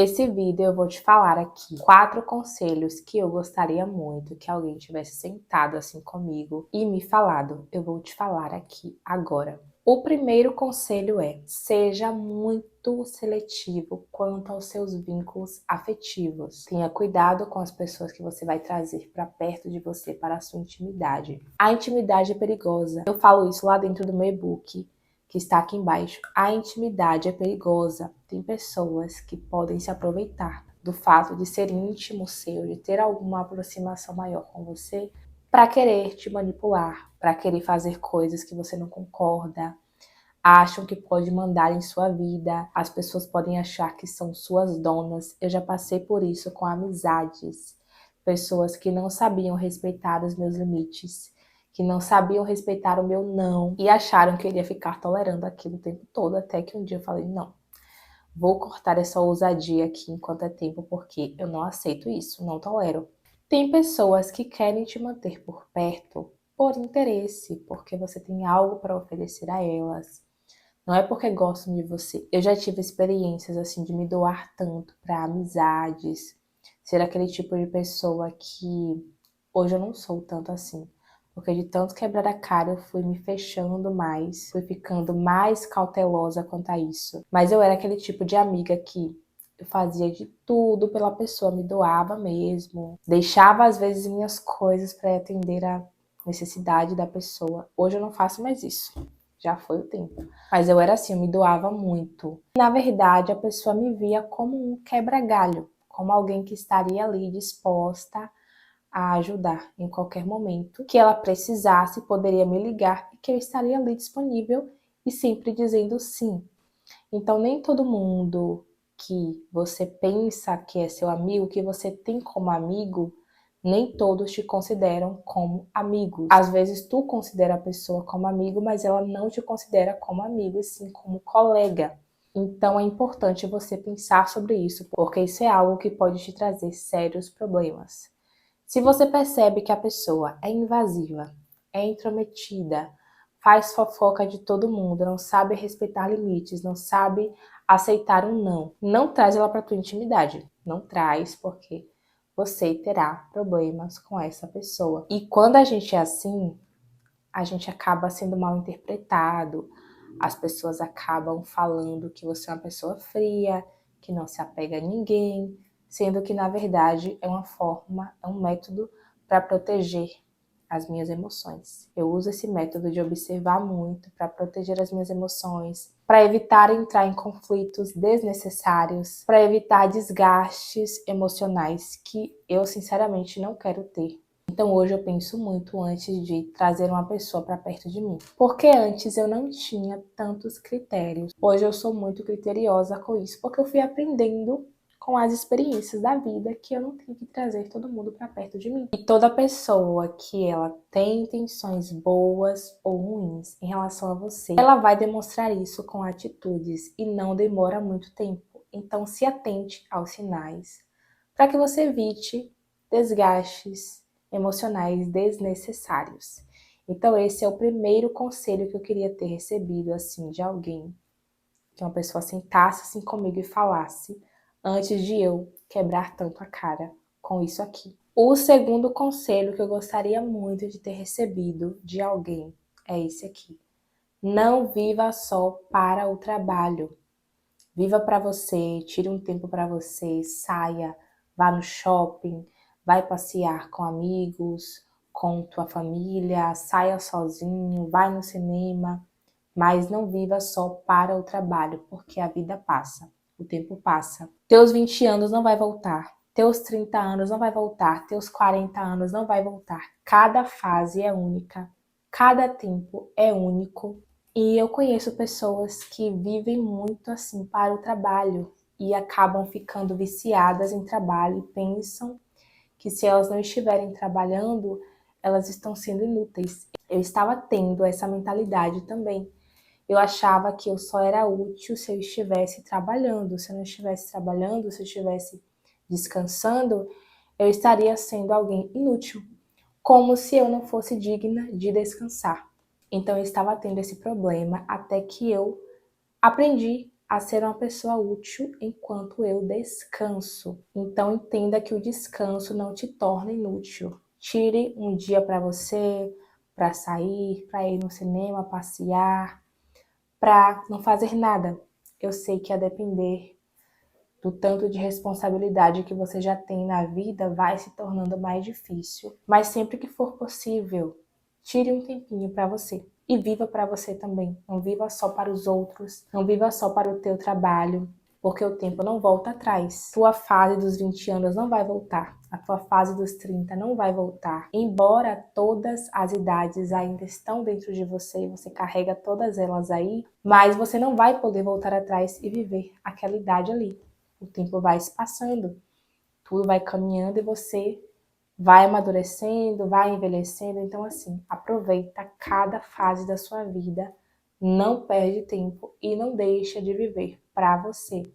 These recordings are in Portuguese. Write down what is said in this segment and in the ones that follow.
Nesse vídeo eu vou te falar aqui 4 conselhos que eu gostaria muito que alguém tivesse sentado assim comigo e me falado. Eu vou te falar aqui agora. O primeiro conselho é: seja muito seletivo quanto aos seus vínculos afetivos. Tenha cuidado com as pessoas que você vai trazer para perto de você, para a sua intimidade. A intimidade é perigosa. Eu falo isso lá dentro do meu e-book, que está aqui embaixo. A intimidade é perigosa. Tem pessoas que podem se aproveitar do fato de ser íntimo seu, de ter alguma aproximação maior com você, para querer te manipular, para querer fazer coisas que você não concorda, acham que pode mandar em sua vida, as pessoas podem achar que são suas donas. Eu já passei por isso com amizades, pessoas que não sabiam respeitar os meus limites, que não sabiam respeitar o meu não e acharam que eu iria ficar tolerando aquilo o tempo todo, até que um dia eu falei: não, vou cortar essa ousadia aqui enquanto é tempo, porque eu não aceito isso, não tolero. Tem pessoas que querem te manter por perto por interesse, porque você tem algo para oferecer a elas. Não é porque gostam de você. Eu já tive experiências assim de me doar tanto para amizades, ser aquele tipo de pessoa que hoje eu não sou tanto assim. Porque de tanto quebrar a cara eu fui me fechando mais, fui ficando mais cautelosa quanto a isso. Mas eu era aquele tipo de amiga que eu fazia de tudo pela pessoa, me doava mesmo, deixava às vezes minhas coisas para atender a necessidade da pessoa. Hoje eu não faço mais isso. Já foi o tempo. Mas eu era assim, eu me doava muito. Na verdade, a pessoa me via como um quebra-galho, como alguém que estaria ali disposta a ajudar em qualquer momento que ela precisasse, poderia me ligar e que eu estaria ali disponível e sempre dizendo sim. Então, nem todo mundo que você pensa que é seu amigo, que você tem como amigo, nem todos te consideram como amigo. Às vezes tu considera a pessoa como amigo, mas ela não te considera como amigo, e sim como colega. Então é importante você pensar sobre isso, porque isso é algo que pode te trazer sérios problemas. Se você percebe que a pessoa é invasiva, é intrometida, faz fofoca de todo mundo, não sabe respeitar limites, não sabe aceitar um não, não traz ela para tua intimidade. Não traz, porque você terá problemas com essa pessoa. E quando a gente é assim, a gente acaba sendo mal interpretado, as pessoas acabam falando que você é uma pessoa fria, que não se apega a ninguém, sendo que na verdade é uma forma, é um método para proteger as minhas emoções. Eu uso esse método de observar muito para proteger as minhas emoções, para evitar entrar em conflitos desnecessários, para evitar desgastes emocionais que eu sinceramente não quero ter. Então hoje eu penso muito antes de trazer uma pessoa para perto de mim. Porque antes eu não tinha tantos critérios. Hoje eu sou muito criteriosa com isso, porque eu fui aprendendo com as experiências da vida que eu não tenho que trazer todo mundo para perto de mim. E toda pessoa que ela tem intenções boas ou ruins em relação a você, ela vai demonstrar isso com atitudes e não demora muito tempo. Então se atente aos sinais para que você evite desgastes emocionais desnecessários. Então esse é o primeiro conselho que eu queria ter recebido assim de alguém, que uma pessoa sentasse assim comigo e falasse antes de eu quebrar tanto a cara com isso aqui. O segundo conselho que eu gostaria muito de ter recebido de alguém é esse aqui: não viva só para o trabalho. Viva para você, tire um tempo para você, saia, vá no shopping, vai passear com amigos, com tua família, saia sozinho, vai no cinema, mas não viva só para o trabalho, porque a vida passa, o tempo passa. Teus 20 anos não vai voltar, teus 30 anos não vai voltar, teus 40 anos não vai voltar. Cada fase é única, cada tempo é único. E eu conheço pessoas que vivem muito assim para o trabalho e acabam ficando viciadas em trabalho e pensam que se elas não estiverem trabalhando, elas estão sendo inúteis. Eu estava tendo essa mentalidade também. Eu achava que eu só era útil se eu estivesse trabalhando. Se eu não estivesse trabalhando, se eu estivesse descansando, eu estaria sendo alguém inútil, como se eu não fosse digna de descansar. Então eu estava tendo esse problema até que eu aprendi a ser uma pessoa útil enquanto eu descanso. Então entenda que o descanso não te torna inútil. Tire um dia para você, para sair, para ir no cinema, passear, para não fazer nada. Eu sei que a depender do tanto de responsabilidade que você já tem na vida, vai se tornando mais difícil. Mas sempre que for possível, tire um tempinho para você. E viva para você também. Não viva só para os outros, não viva só para o teu trabalho, porque o tempo não volta atrás. Tua fase dos 20 anos não vai voltar. A tua fase dos 30 não vai voltar. Embora todas as idades ainda estão dentro de você, você carrega todas elas aí, mas você não vai poder voltar atrás e viver aquela idade ali. O tempo vai se passando, tudo vai caminhando e você vai amadurecendo, vai envelhecendo. Então, assim, aproveita cada fase da sua vida, não perde tempo e não deixa de viver para você.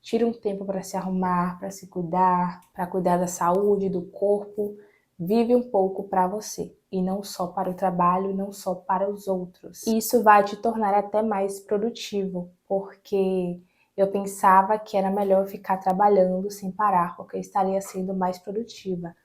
Tira um tempo para se arrumar, para se cuidar, para cuidar da saúde, do corpo. Vive um pouco para você e não só para o trabalho e não só para os outros. Isso vai te tornar até mais produtivo, porque eu pensava que era melhor ficar trabalhando sem parar, porque eu estaria sendo mais produtiva.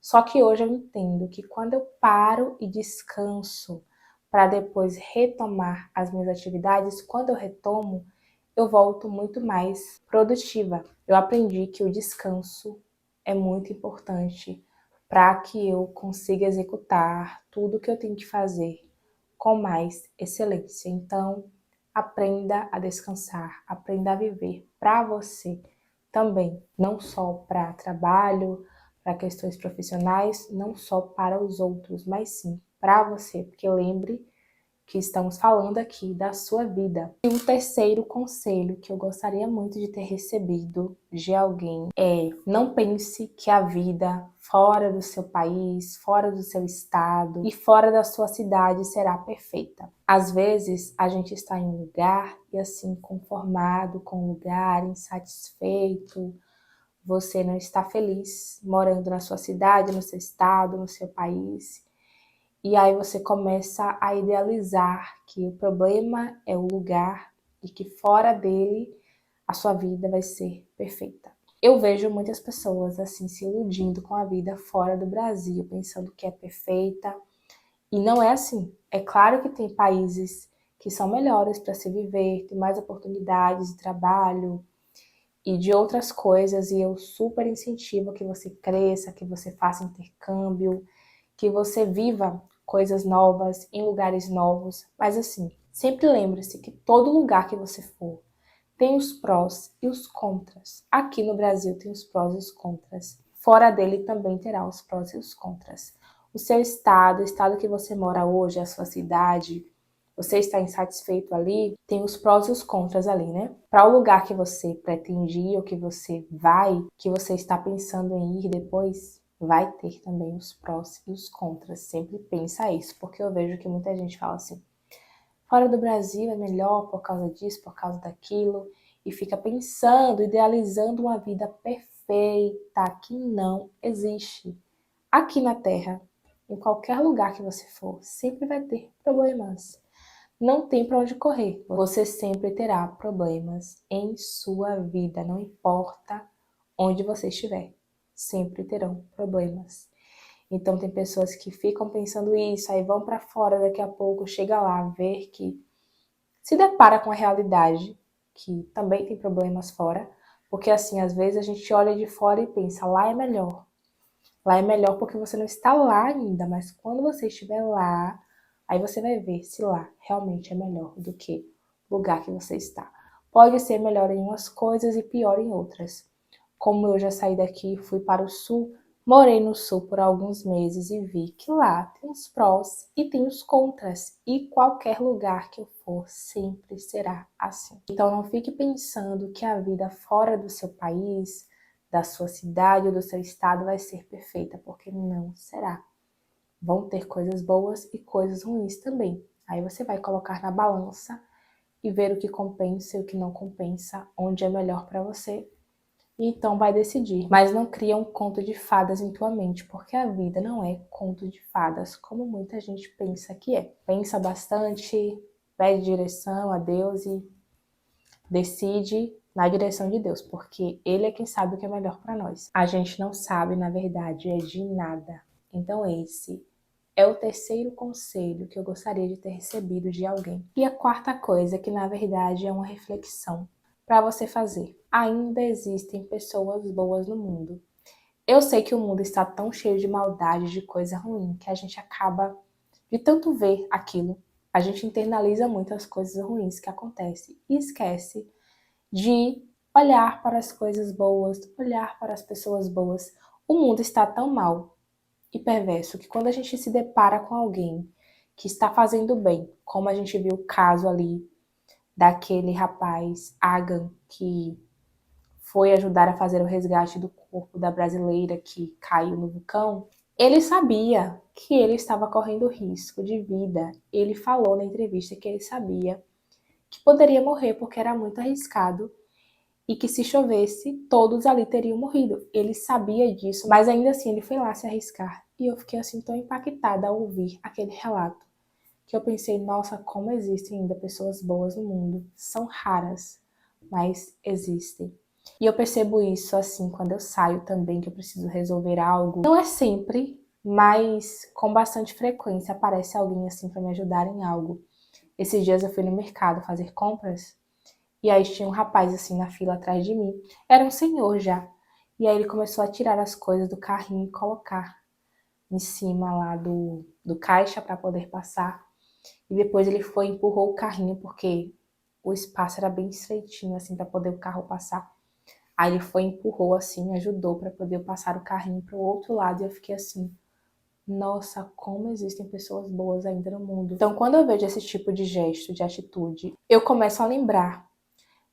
Só que hoje eu entendo que quando eu paro e descanso para depois retomar as minhas atividades, quando eu retomo, eu volto muito mais produtiva. Eu aprendi que o descanso é muito importante para que eu consiga executar tudo que eu tenho que fazer com mais excelência. Então, aprenda a descansar, aprenda a viver para você também, não só para trabalho, para questões profissionais, não só para os outros, mas sim para você, porque lembre que estamos falando aqui da sua vida. E o terceiro conselho que eu gostaria muito de ter recebido de alguém é: não pense que a vida fora do seu país, fora do seu estado e fora da sua cidade será perfeita. Às vezes a gente está em um lugar e assim conformado com o lugar, insatisfeito, você não está feliz morando na sua cidade, no seu estado, no seu país. E aí você começa a idealizar que o problema é o lugar e que fora dele a sua vida vai ser perfeita. Eu vejo muitas pessoas assim se iludindo com a vida fora do Brasil, pensando que é perfeita. E não é assim. É claro que tem países que são melhores para se viver, tem mais oportunidades de trabalho e de outras coisas. E eu super incentivo que você cresça, que você faça intercâmbio, que você viva coisas novas, em lugares novos. Mas assim, sempre lembre-se que todo lugar que você for tem os prós e os contras. Aqui no Brasil tem os prós e os contras. Fora dele também terá os prós e os contras. O seu estado, o estado que você mora hoje, a sua cidade, você está insatisfeito ali, tem os prós e os contras ali, né? Para o lugar que você pretende ir ou que você vai, que você está pensando em ir depois, vai ter também os prós e os contras. Sempre pensa isso, porque eu vejo que muita gente fala assim: fora do Brasil é melhor por causa disso, por causa daquilo, e fica pensando, idealizando uma vida perfeita que não existe. Aqui na Terra, em qualquer lugar que você for, sempre vai ter problemas. Não tem para onde correr. Você sempre terá problemas em sua vida, não importa onde você estiver. Sempre terão problemas. Então tem pessoas que ficam pensando isso, aí vão para fora, daqui a pouco chega lá, ver que se depara com a realidade, que também tem problemas fora, porque assim, às vezes a gente olha de fora e pensa, lá é melhor. Lá é melhor porque você não está lá ainda, mas quando você estiver lá, aí você vai ver se lá realmente é melhor do que o lugar que você está. Pode ser melhor em umas coisas e pior em outras. Como eu já saí daqui, fui para o sul, morei no sul por alguns meses e vi que lá tem os prós e tem os contras. E qualquer lugar que eu for sempre será assim. Então não fique pensando que a vida fora do seu país, da sua cidade ou do seu estado vai ser perfeita, porque não será. Vão ter coisas boas e coisas ruins também. Aí você vai colocar na balança e ver o que compensa e o que não compensa, onde é melhor para você. E então vai decidir. Mas não cria um conto de fadas em tua mente, porque a vida não é conto de fadas, como muita gente pensa que é. Pensa bastante, pede direção a Deus e decide na direção de Deus, porque Ele é quem sabe o que é melhor para nós. A gente não sabe, na verdade, é de nada. Então esse é o terceiro conselho que eu gostaria de ter recebido de alguém. E a quarta coisa, que na verdade é uma reflexão para você fazer. Ainda existem pessoas boas no mundo. Eu sei que o mundo está tão cheio de maldade, de coisa ruim, que a gente acaba, de tanto ver aquilo, a gente internaliza muito as coisas ruins que acontecem e esquece de olhar para as coisas boas, olhar para as pessoas boas. O mundo está tão mal e perverso que quando a gente se depara com alguém que está fazendo bem, como a gente viu o caso ali daquele rapaz, Agan, que foi ajudar a fazer o resgate do corpo da brasileira que caiu no vulcão, ele sabia que ele estava correndo risco de vida. Ele falou na entrevista que ele sabia que poderia morrer porque era muito arriscado e que se chovesse, todos ali teriam morrido. Ele sabia disso, mas ainda assim ele foi lá se arriscar. E eu fiquei assim tão impactada ao ouvir aquele relato, que eu pensei, nossa, como existem ainda pessoas boas no mundo. São raras, mas existem. E eu percebo isso assim quando eu saio também, que eu preciso resolver algo. Não é sempre, mas com bastante frequência aparece alguém assim para me ajudar em algo. Esses dias eu fui no mercado fazer compras e aí tinha um rapaz assim na fila atrás de mim. Era um senhor já. E aí ele começou a tirar as coisas do carrinho e colocar em cima lá do caixa para poder passar. E depois ele foi e empurrou o carrinho porque o espaço era bem estreitinho assim para poder o carro passar. Aí ele foi e empurrou assim, ajudou para poder eu passar o carrinho para o outro lado e eu fiquei assim, nossa, como existem pessoas boas ainda no mundo. Então, quando eu vejo esse tipo de gesto, de atitude, eu começo a lembrar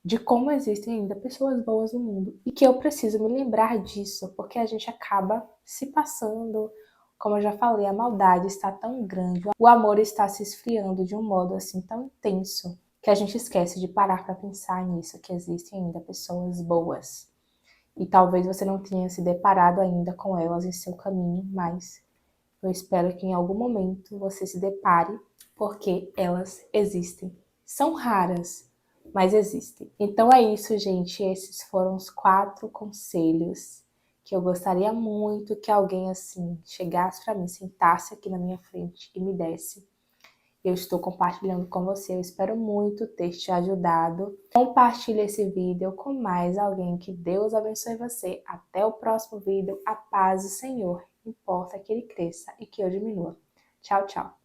de como existem ainda pessoas boas no mundo e que eu preciso me lembrar disso, porque a gente acaba se passando, como eu já falei, a maldade está tão grande, o amor está se esfriando de um modo assim tão intenso que a gente esquece de parar para pensar nisso, que existem ainda pessoas boas. E talvez você não tenha se deparado ainda com elas em seu caminho, mas eu espero que em algum momento você se depare, porque elas existem. São raras, mas existem. Então é isso, gente. Esses foram os 4 conselhos que eu gostaria muito que alguém assim chegasse para mim, sentasse aqui na minha frente e me desse. Eu estou compartilhando com você. Eu espero muito ter te ajudado. Compartilhe esse vídeo com mais alguém. Que Deus abençoe você. Até o próximo vídeo. A paz do Senhor. Importa que ele cresça e que eu diminua. Tchau, tchau.